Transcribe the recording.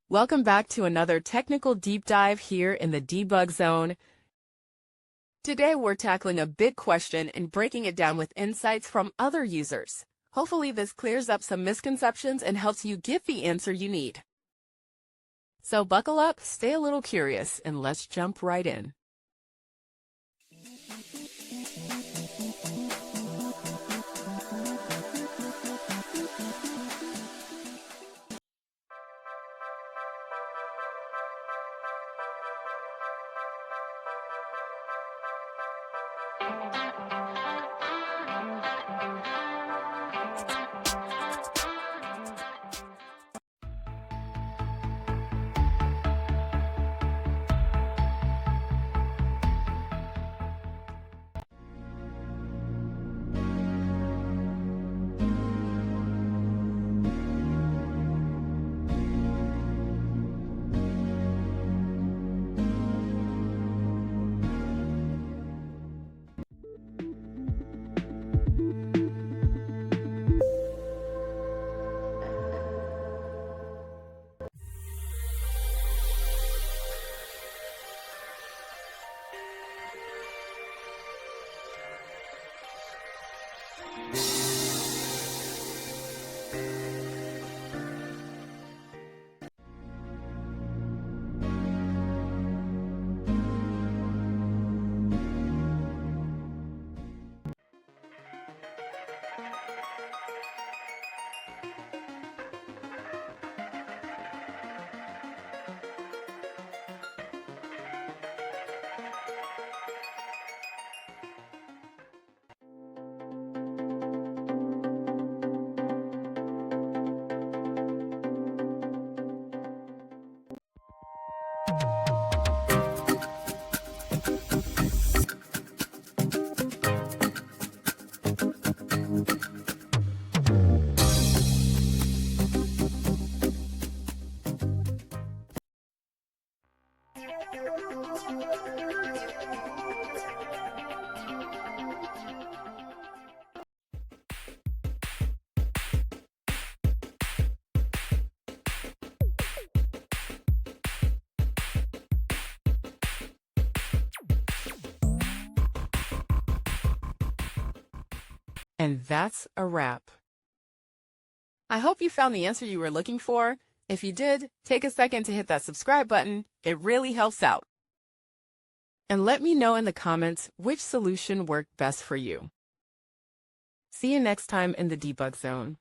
Welcome back to another technical deep dive here in the debug zone. Today we're tackling a big question and breaking it down with insights from other users. Hopefully this clears up some misconceptions and helps you get the answer you need. So buckle up, stay a little curious, and let's jump right in. And that's a wrap. I hope you found the answer you were looking for. If you did, take a second to hit that subscribe button. It really helps out. And let me know in the comments which solution worked best for you. See you next time in the debug zone.